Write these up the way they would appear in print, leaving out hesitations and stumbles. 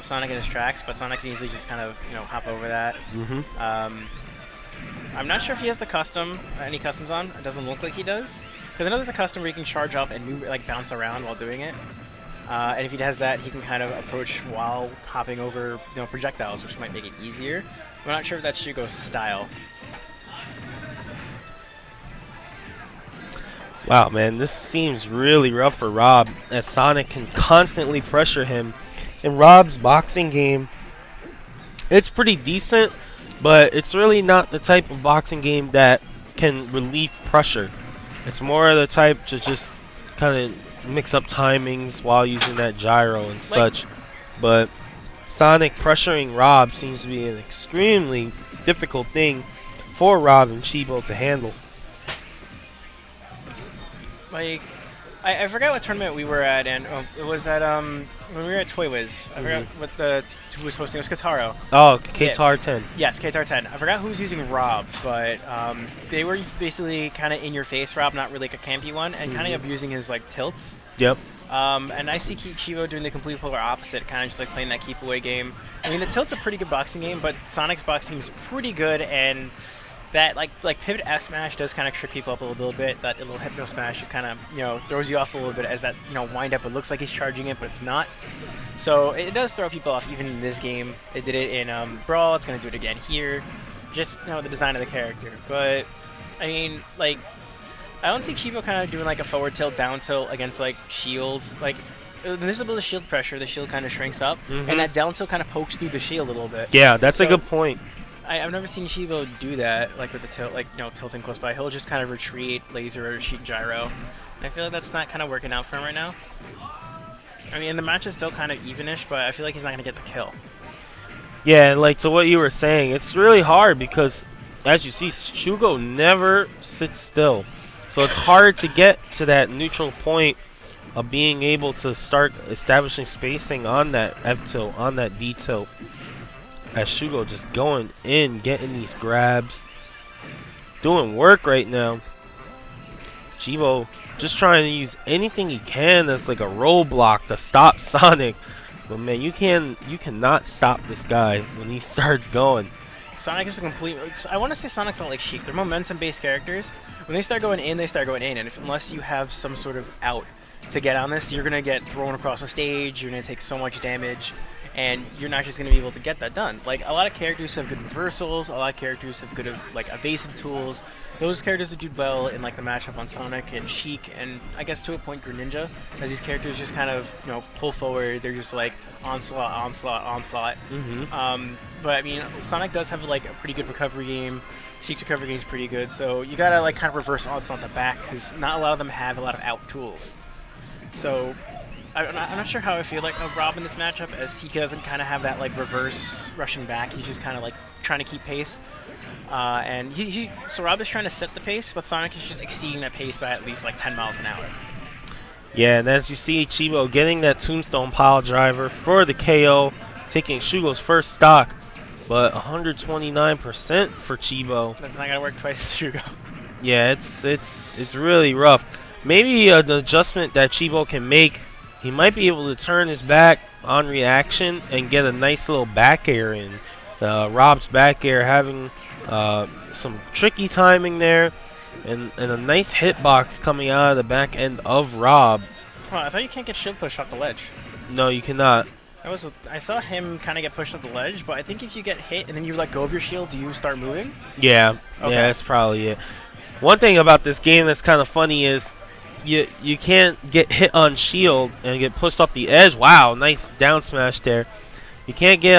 Sonic in his tracks, but Sonic can easily just kind of, hop over that. I'm not sure if he has the any customs on. It doesn't look like he does. Because I know there's a custom where you can charge up and move, like bounce around while doing it. And if he has that, he can kind of approach while hopping over, projectiles, which might make it easier. I'm not sure if that's Shugo's style. Wow, man, this seems really rough for Rob, as Sonic can constantly pressure him. In Rob's boxing game, it's pretty decent, but it's really not the type of boxing game that can relieve pressure. It's more of the type to just kind of mix up timings while using that gyro and such. But Sonic pressuring Rob seems to be an extremely difficult thing for Rob and Chibo to handle. Like, I forgot what tournament we were at, and it was at when we were at Toy Wiz. I forgot what who was hosting. It was Kataro. Oh, K-Tar 10. Yes, K-Tar 10. I forgot who was using Rob, but they were basically kind of in your face Rob, not really like a campy one, and kind of abusing his like tilts. Yep. And I see Chibo doing the complete polar opposite, kind of just like playing that keep away game. I mean, the tilt's a pretty good boxing game, but Sonic's boxing is pretty good, and that like pivot F smash does kind of trick people up a little bit. That little hypno smash just kind of throws you off a little bit as that wind up. It looks like he's charging it, but it's not. So it does throw people off even in this game. It did it in Brawl. It's gonna do it again here. Just the design of the character. But I mean, like, I don't see Chibo kind of doing like a forward tilt, down tilt against like shield. Like, this is a bit of shield pressure. The shield kind of shrinks up, and that down tilt kind of pokes through the shield a little bit. Yeah, that's a good point. I've never seen Chibo do that, like with the tilt, like tilting close by. He'll just kind of retreat, laser, or shoot gyro. And I feel like that's not kind of working out for him right now. I mean, the match is still kind of evenish, but I feel like he's not gonna get the kill. Yeah, like to what you were saying, it's really hard because, as you see, Shugo never sits still. So it's hard to get to that neutral point of being able to start establishing spacing on that F tilt, on that D tilt. As Shugo just going in, getting these grabs, doing work right now. Chibo just trying to use anything he can that's like a roadblock to stop Sonic. But man, you cannot stop this guy when he starts going. Sonic is a complete. I want to say Sonic's not like Sheik. They're momentum-based characters. When they start going in, they start going in, and unless you have some sort of out to get on this, you're gonna get thrown across the stage. You're gonna take so much damage. And you're not just going to be able to get that done. Like, a lot of characters have good reversals, a lot of characters have good, like, evasive tools. Those characters that do well in, like, the matchup on Sonic and Sheik, and I guess to a point Greninja, as these characters just kind of, pull forward. They're just, like, onslaught, onslaught, onslaught. But, I mean, Sonic does have, like, a pretty good recovery game. Sheik's recovery game is pretty good, so you gotta, like, kind of reverse onslaught the back, because not a lot of them have a lot of out tools. So I'm not sure how I feel like of Rob in this matchup, as he doesn't kind of have that like reverse rushing back. He's just kind of like trying to keep pace, and so Rob is trying to set the pace, but Sonic is just exceeding that pace by at least like 10 miles an hour. Yeah, and as you see, Chibo getting that tombstone pile driver for the KO, taking Shugo's first stock, but 129% for Chibo. That's not gonna work twice, Shugo. Yeah, it's really rough. Maybe an adjustment that Chibo can make. He might be able to turn his back on reaction and get a nice little back air in. Rob's back air having some tricky timing there, and a nice hitbox coming out of the back end of Rob. Oh, I thought you can't get shield push off the ledge. No, you cannot. I saw him kind of get pushed off the ledge, but I think if you get hit and then you let go of your shield, do you start moving? Yeah, okay. Yeah, that's probably it. One thing about this game that's kind of funny is you can't get hit on shield and get pushed off the edge. Wow, nice down smash there. You can't get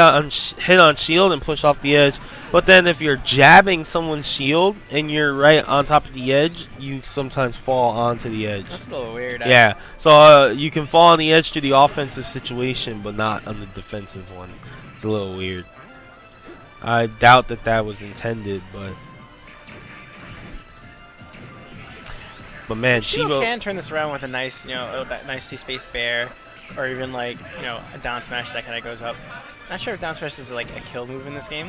hit on shield and push off the edge. But then if you're jabbing someone's shield and you're right on top of the edge, you sometimes fall onto the edge. That's a little weird. Yeah, so you can fall on the edge to the offensive situation, but not on the defensive one. It's a little weird. I doubt that was intended, but man, Chibo can turn this around with a nice, that nice C-space bear, or even like, a down smash that kind of goes up. Not sure if down smash is like a kill move in this game,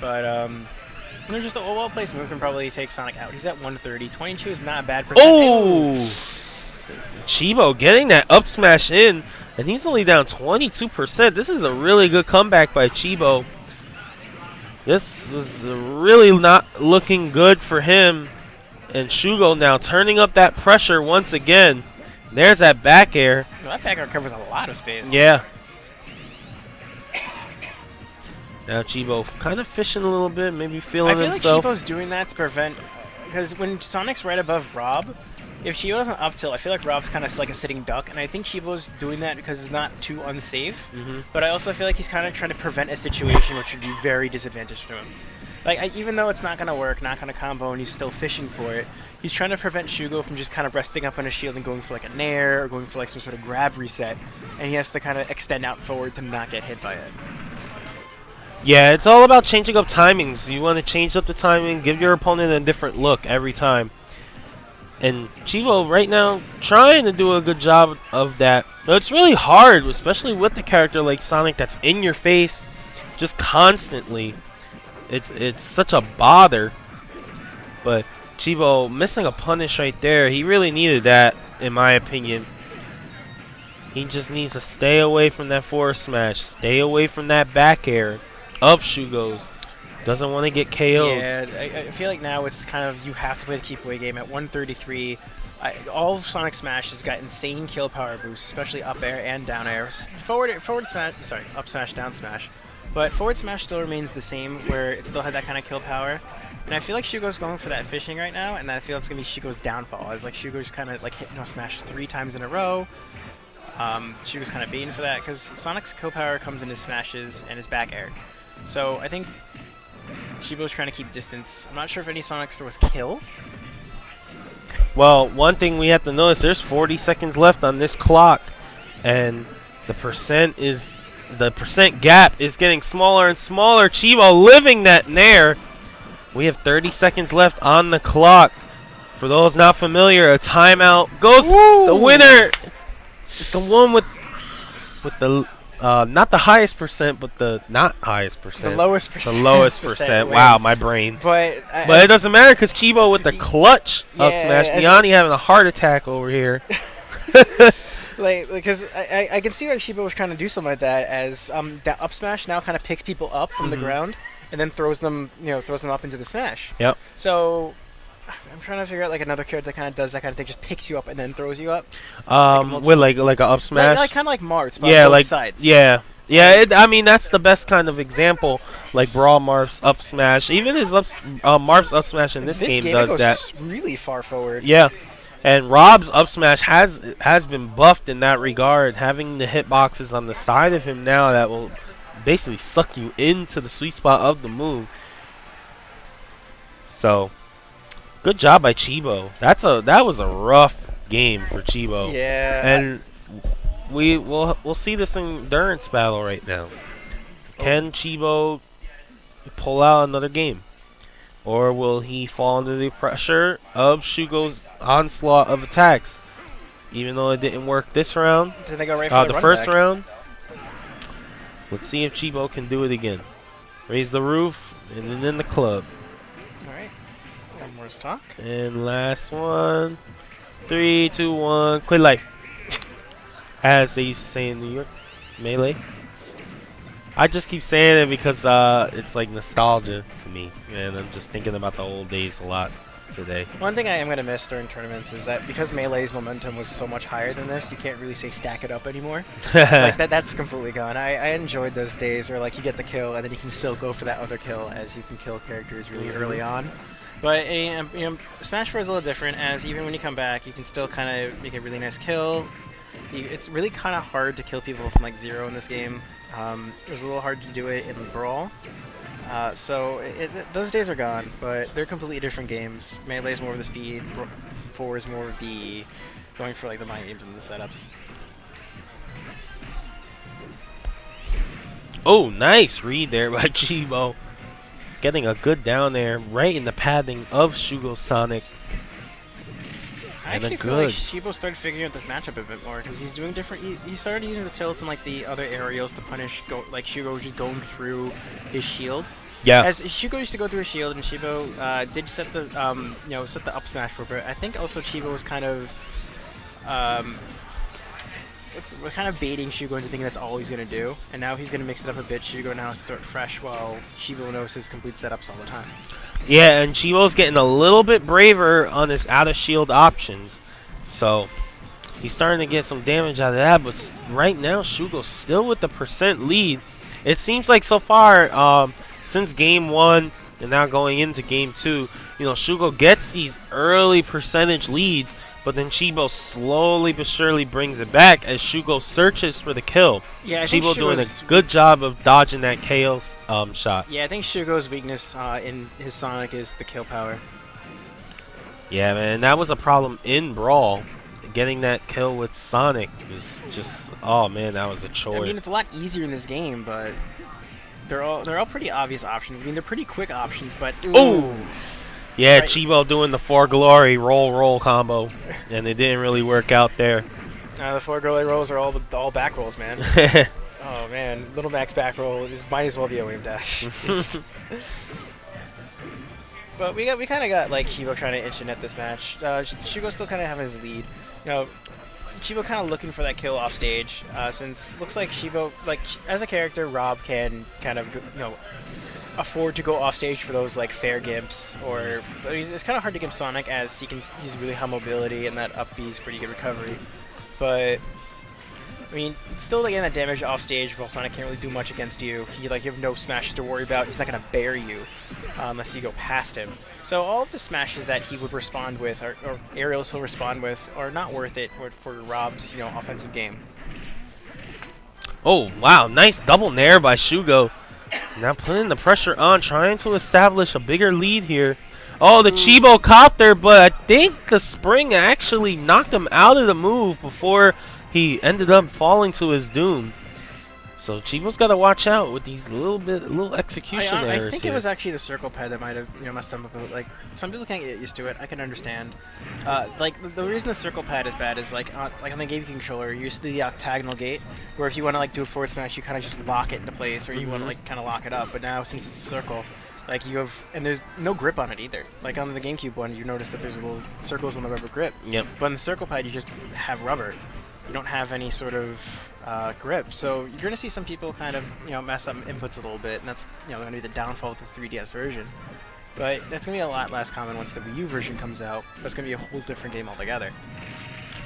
but just a well-placed move can probably take Sonic out. He's at 130. 22 is not a bad percent. Oh! Chibo getting that up smash in, And he's only down 22%. This is a really good comeback by Chibo. This was really not looking good for him. And Shugo now turning up that pressure once again. There's that back air. Well, that back air covers a lot of space. Yeah. Now Chibo kind of fishing a little bit, maybe feeling himself. I feel like Chibo's doing that to prevent... Because when Sonic's right above Rob, if Chibo doesn't up tilt, I feel like Rob's kind of like a sitting duck. And I think Chibo's doing that because it's not too unsafe. But I also feel like he's kind of trying to prevent a situation which would be very disadvantageous to him. Like, even though it's not going to work, not going to combo, and he's still fishing for it, he's trying to prevent Shugo from just kind of resting up on his shield and going for like a nair or going for like some sort of grab reset. And he has to kind of extend out forward to not get hit by it. Yeah, it's all about changing up timings. You want to change up the timing, give your opponent a different look every time. And Chibo right now trying to do a good job of that. But it's really hard, especially with the character like Sonic that's in your face just constantly. It's such a bother. But Chibo missing a punish right there. He really needed that, in my opinion. He just needs to stay away from that forward smash. Stay away from that back air of Shugo's. Doesn't want to get KO'd. Yeah, I feel like now it's kind of, you have to play the keep away game at 133. All of Sonic Smash has got insane kill power boosts, especially up air and down air. Forward smash, sorry, up smash, down smash. But forward smash still remains the same, where it still had that kind of kill power. And I feel like Shugo's going for that fishing right now, and I feel it's going to be Shugo's downfall. As like Shugo's kind of like hitting no smash 3 times in a row. Shugo's kind of baiting for that, because Sonic's kill power comes in his smashes and his back air. So I think Chibo's trying to keep distance. I'm not sure if any Sonics there was kill. Well, one thing we have to notice, there's 40 seconds left on this clock. And the percent gap is getting smaller and smaller. Chibo living that nair. We have 30 seconds left on the clock. For those not familiar, a timeout goes. Woo! The winner. It's the one with the not the highest percent, but the not highest percent. The lowest percent. The lowest percent. Wow, my brain. But it doesn't matter because Chibo with the clutch up smash. Niani having a heart attack over here. Because I can see why Chibo was trying to do something like that, as the up smash now kind of picks people up from the ground and then throws them up into the smash. Yep. So I'm trying to figure out like another character that kind of does that kind of thing, just picks you up and then throws you up. With like a up smash. Like kind of like Marth, but yeah, on both like sides. Yeah. Yeah, I mean that's the best kind of example. Like Brawl Marth's up smash, even his Marth's up smash in this game does that. Really far forward. Yeah. And Rob's up smash has been buffed in that regard, having the hitboxes on the side of him now that will basically suck you into the sweet spot of the move. So, good job by Chibo. That was a rough game for Chibo. Yeah. And we'll see this endurance battle right now. Can Chibo pull out another game? Or will he fall under the pressure of Shugo's onslaught of attacks? Even though it didn't work this round. Did they go right for the first round. Let's see if Chibo can do it again. Raise the roof and then in the club. Alright. One more stock. And last one. 3, 2, 1. Quit life. As they used to say in New York. Melee. I just keep saying it because it's like nostalgia to me, and I'm just thinking about the old days a lot today. One thing I am going to miss during tournaments is that because Melee's momentum was so much higher than this, you can't really say stack it up anymore. Like that's completely gone. I enjoyed those days where like you get the kill and then you can still go for that other kill as you can kill characters really early on. But Smash 4 is a little different, as even when you come back, you can still kind of make a really nice kill. It's really kind of hard to kill people from like 0 in this game. It was a little hard to do it in Brawl. So those days are gone, but they're completely different games. Melee is more of the speed, 4 is more of the going for like the mind games and the setups. Oh, nice read there by Chibo. Getting a good down there, right in the padding of Shugo Sonic. I actually feel like Chibo started figuring out this matchup a bit more, because he's doing different. He started using the tilts and like the other aerials to punish like Shugo just going through his shield. Yeah. As Shugo used to go through his shield, and Chibo did set the set the up smash for it. I think also Chibo was kind of we're kind of baiting Shugo into thinking that's all he's gonna do, and now he's gonna mix it up a bit. Shugo now has to start fresh while Chibo knows his complete setups all the time. Yeah, and Chibo's getting a little bit braver on his out of shield options, so he's starting to get some damage out of that. But right now, Shugo's still with the percent lead. It seems like so far, since game 1 and now going into game 2, you know, Shugo gets these early percentage leads, but then Chibo slowly but surely brings it back as Shugo searches for the kill. Yeah, I think Chibo doing a good job of dodging that KO shot. Yeah, I think Shugo's weakness in his Sonic is the kill power. Yeah, man, that was a problem in Brawl. Getting that kill with Sonic was just, oh man, that was a chore. I mean, it's a lot easier in this game, but they're all pretty obvious options. I mean, they're pretty quick options, but ooh. Yeah, right. Chibo doing the 4 Glory roll combo, and it didn't really work out there. The 4 Glory rolls are all back rolls, man. Oh man, Little Mac's back roll might as well be a wave dash. But we kind of got like Chibo trying to inch in at this match. Shugo still kind of having his lead. You know, Chibo kind of looking for that kill off stage. Since looks like Chibo, like as a character, Rob can kind of afford to go off stage for those like fair gimps, or I mean, it's kind of hard to gimp Sonic as he's really high mobility and that up B is pretty good recovery. But I mean, still like getting that damage off stage while Sonic can't really do much against you. You have no smashes to worry about. He's not gonna bear you unless you go past him. So all of the smashes that he would respond with, or aerials he'll respond with, are not worth it for Rob's offensive game. Oh wow, nice double nair by Shugo. Now putting the pressure on, trying to establish a bigger lead here. Oh, the Chibo copter, but I think the spring actually knocked him out of the move before he ended up falling to his doom. So Chibo's got to watch out with these little execution errors. I think it was actually the circle pad that might have messed him up. Like some people can't get used to it. I can understand. Like the reason the circle pad is bad is like on the game controller, you're used to the octagonal gate, where if you want to like do a forward smash, you kind of just lock it into place, or you want to like kind of lock it up. But now since it's a circle, like and there's no grip on it either. Like on the GameCube one, you notice that there's little circles on the rubber grip. Yep. But on the circle pad, you just have rubber. You don't have any sort of grip, so you're going to see some people kind of mess up inputs a little bit, and that's going to be the downfall of the 3DS version. But that's going to be a lot less common once the Wii U version comes out. That's going to be a whole different game altogether.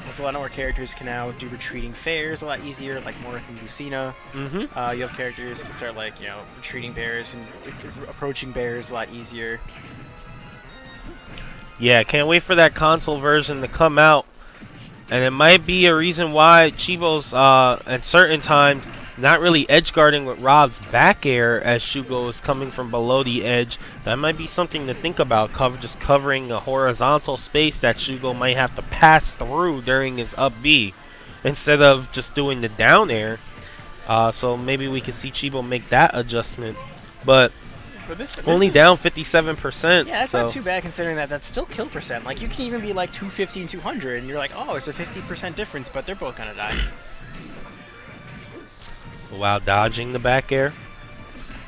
There's a lot more characters can now do retreating fairs a lot easier, like Morith and Lucina. You have characters can start like retreating bears and approaching bears a lot easier. Yeah, can't wait for that console version to come out. And it might be a reason why Chibo's, at certain times, not really edge guarding with Rob's back air as Shugo is coming from below the edge. That might be something to think about, just covering a horizontal space that Shugo might have to pass through during his up B instead of just doing the down air. So maybe we could see Chibo make that adjustment. But this only down 57%. Yeah, that's not too bad considering that that's still kill percent. Like, you can even be like 250 and 200, and you're like, oh, there's a 50% difference, but they're both gonna die. While dodging the back air.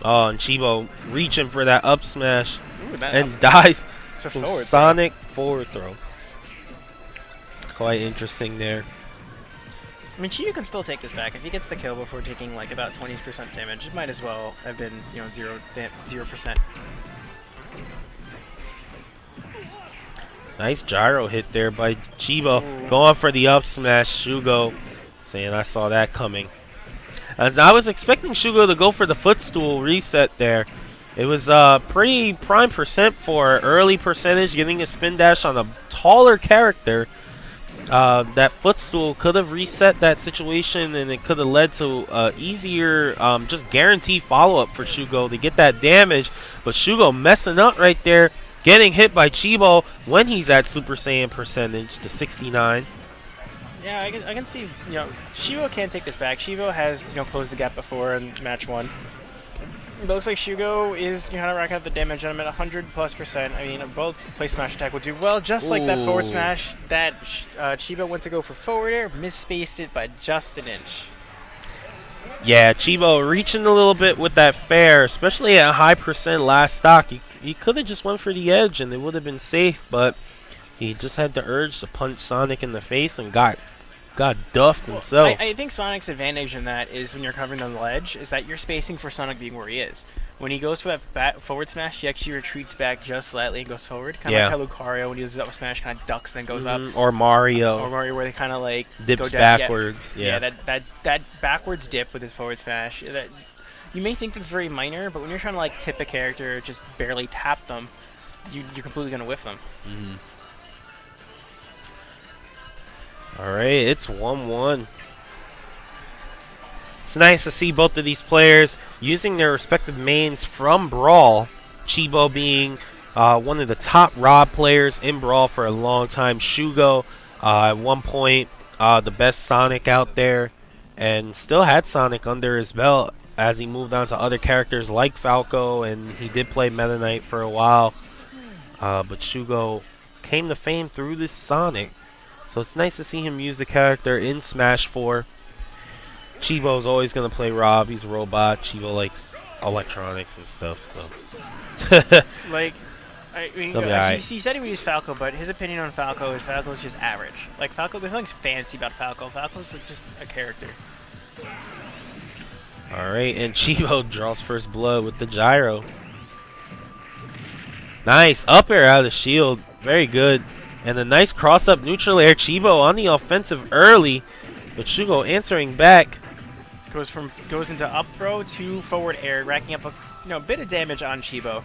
Oh, and Chibo reaching for that up smash. And dies from Sonic forward throw. Quite interesting there. I mean, Chibo can still take this back. If he gets the kill before taking like about 20% damage, it might as well have been 0%. Nice gyro hit there by Chibo. Going for the up smash. Shugo saying I saw that coming. As I was expecting Shugo to go for the footstool reset there. It was pretty prime percent for early percentage, getting a spin dash on a taller character. That footstool could have reset that situation, and it could have led to easier, just guaranteed follow-up for Shugo to get that damage. But Shugo messing up right there, getting hit by Chibo when he's at Super Saiyan percentage to 69. Yeah, I can see, Chibo can take this back. Chibo has, closed the gap before in match 1. It looks like Shugo is kind of racking up the damage on him at 100+%. I mean, both play smash attack will do well, just like that forward smash that Chibo went to go for forward air, misspaced it by just an inch. Yeah, Chibo reaching a little bit with that fair, especially at high percent last stock. He could have just went for the edge and it would have been safe, but he just had the urge to punch Sonic in the face and got got duffed Well, himself. I think Sonic's advantage in that is when you're covering on the ledge, is that you're spacing for Sonic being where he is. When he goes for that forward smash, he actually retreats back just slightly and goes forward. Kind of Yeah. like how Lucario, when he does that smash, kind of ducks and then goes up. Or Mario Or Mario, where they kind of like dips go down. backwards. Yeah, that backwards dip with his forward smash. That you may think that's very minor, but when you're trying to like tip a character, just barely tap them, you're completely gonna whiff them. All right, it's 1-1. It's nice to see both of these players using their respective mains from Brawl. Chibo being one of the top Rob players in Brawl for a long time. Shugo, at one point, the best Sonic out there, and still had Sonic under his belt as he moved on to other characters like Falco, and he did play Meta Knight for a while. But Shugo came to fame through this Sonic. So it's nice to see him use the character in Smash 4. Chibo's always going to play Rob. He's a robot. Chibo likes electronics and stuff. So Like, I mean, he said he would use Falco, but his opinion on Falco is Falco's just average. Like, Falco, there's nothing fancy about Falco. Falco's just a character. Alright, and Chibo draws first blood with the gyro. Nice. Up air out of the shield. Very good. And a nice cross-up neutral air. Chibo on the offensive early, but Shugo answering back. Goes into up throw to forward air, racking up a bit of damage on Chibo.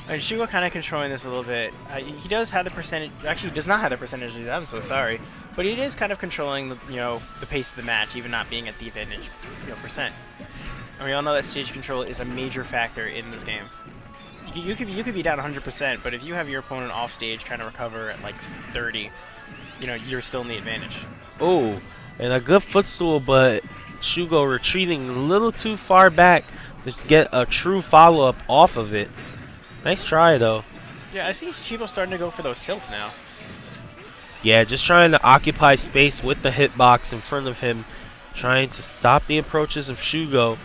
And Shugo kind of controlling this a little bit. He does have the percentage. Actually, he does not have the percentages. I'm so sorry, but he is kind of controlling the pace of the match, even not being at the advantage percent. And we all know that stage control is a major factor in this game. You could be down 100%, but if you have your opponent off stage trying to recover at like 30, you're still in the advantage. Oh, and a good footstool, but Shugo retreating a little too far back to get a true follow-up off of it. Nice try, though. Yeah, I see Chibo starting to go for those tilts now. Yeah, just trying to occupy space with the hitbox in front of him, trying to stop the approaches of Shugo.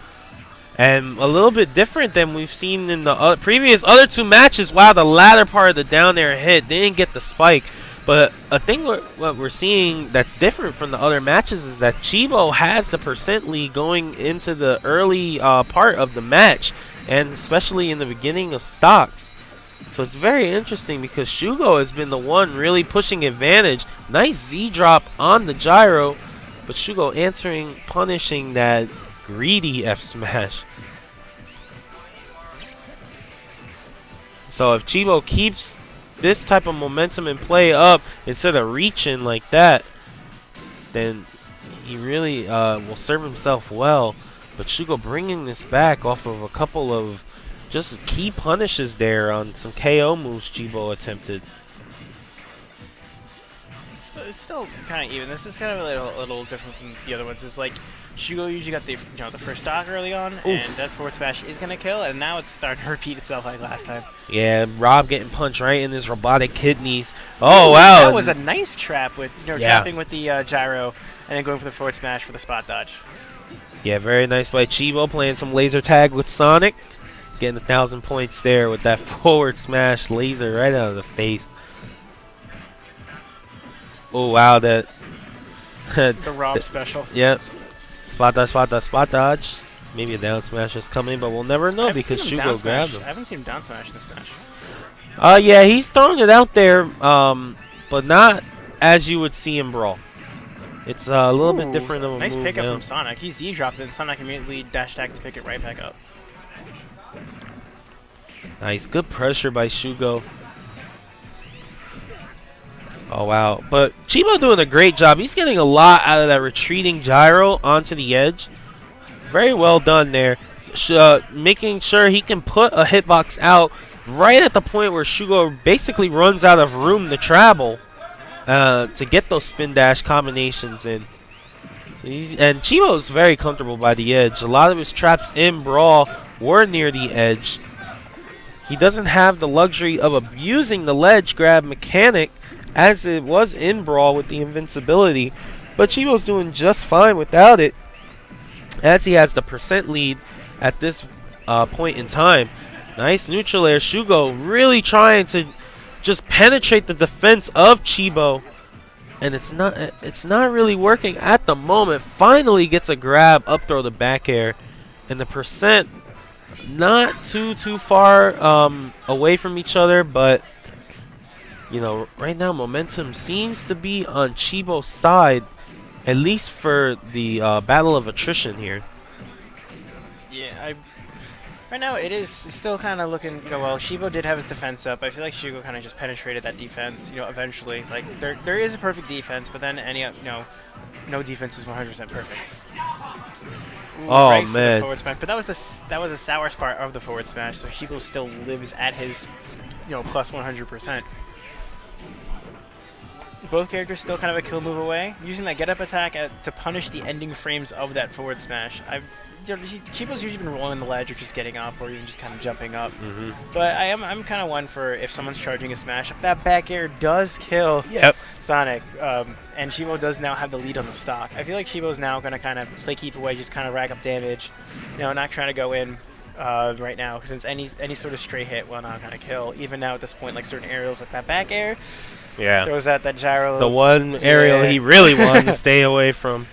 And a little bit different than we've seen in the previous other two matches. Wow, the latter part of the down air hit didn't get the spike. But a thing what we're seeing that's different from the other matches is that Chibo has the percent lead going into the early part of the match, and especially in the beginning of stocks. So it's very interesting because Shugo has been the one really pushing advantage. Nice Z drop on the gyro, but Shugo answering, punishing that greedy F smash. So if Chibo keeps this type of momentum and play up instead of reaching like that, then he really will serve himself well. But Shugo bringing this back off of a couple of just key punishes there on some KO moves Chibo attempted. It's still kind of even. This is kind of a little different from the other ones. It's like Shugo usually got the first stock early on, and that forward smash is gonna kill, and now it's starting to repeat itself like last time. Yeah, Rob getting punched right in his robotic kidneys. Oh wow, that was a nice trap with trapping with the gyro, and then going for the forward smash for the spot dodge. Yeah, very nice by Chibo playing some laser tag with Sonic, getting 1,000 points there with that forward smash laser right out of the face. Oh wow, that the Rob special. Yep. Spot dodge, spot dodge, spot dodge. Maybe a down smash is coming, but we'll never know because Shugo grabbed him. I haven't seen him down smash in this match. Yeah, he's throwing it out there, but not as you would see in Brawl. It's a little bit different of a nice move pickup now. from Sonic. He Z-dropped it, and Sonic immediately dash attack to pick it right back up. Nice, good pressure by Shugo. Oh wow, but Chibo doing a great job. He's getting a lot out of that retreating gyro onto the edge. Very well done there. Making sure he can put a hitbox out right at the point where Shugo basically runs out of room to travel to get those spin dash combinations in. And Chibo is very comfortable by the edge. A lot of his traps in Brawl were near the edge. He doesn't have the luxury of abusing the ledge grab mechanic as it was in Brawl with the invincibility, but Chibo's doing just fine without it, as he has the percent lead at this point in time. Nice neutral air. Shugo really trying to just penetrate the defense of Chibo, and it's not really working at the moment. Finally gets a grab, up throw the back air, and the percent not too far away from each other, but you know, right now momentum seems to be on Chibo's side, at least for the battle of attrition here. Yeah, right now it is still kind of looking, you know, well, Chibo did have his defense up. I feel like Shugo kind of just penetrated that defense, you know, eventually. Like, there is a perfect defense, but then no defense is 100% perfect. Ooh, Oh, right for the man. forward smash. But that was the sour part of the forward smash, so Chibo still lives at his, you know, plus 100%. Both characters still kind of a kill move away. Using that get up attack to punish the ending frames of that forward smash. Chibo's usually been rolling the ledge or just getting up or even just kind of jumping up. But I'm kind of one for if someone's charging a smash, if that back air does kill Sonic, and Chibo does now have the lead on the stock. I feel like Chibo's now going to kind of play keep away, just kind of rack up damage, you know, not trying to go in right now, because any sort of stray hit will not kind of kill. Even now at this point, like certain aerials like that back air, throws out that gyro. The one aerial he really wanted to stay away from.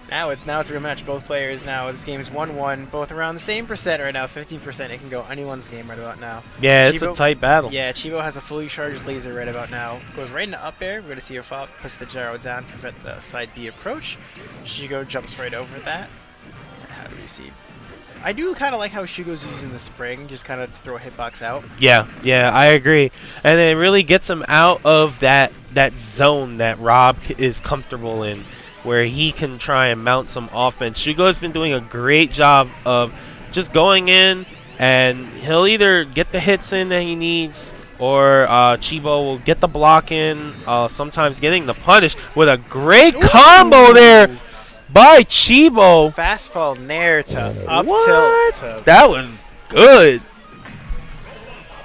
Now it's a rematch. Both players now. This game's 1-1. Both around the same percent right now. 15%. It can go anyone's game right about now. Yeah, it's a tight battle. Yeah, Chibo has a fully charged laser right about now. Goes right into up air. We're going to see if puts the gyro down to prevent the side B approach. Shugo jumps right over that. And how do we see? I do kind of like how Shugo's using the spring, just kind of to throw a hitbox out. Yeah, I agree. And it really gets him out of that zone that Rob is comfortable in, where he can try and mount some offense. Shugo has been doing a great job of just going in, and he'll either get the hits in that he needs, or Chibo will get the block in, sometimes getting the punish with a great combo there by Chibo. Fast fall nair to up What? tilt. That was good.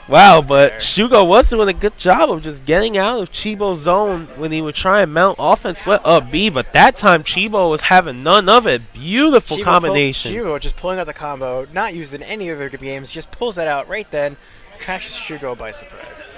Wow, but Shugo was doing a good job of just getting out of Chibo's zone when he would try and mount offense with up B, but that time Chibo was having none of it. Beautiful combination. Chibo just pulling out the combo, not used in any other games, just pulls that out right then, catches Shugo by surprise.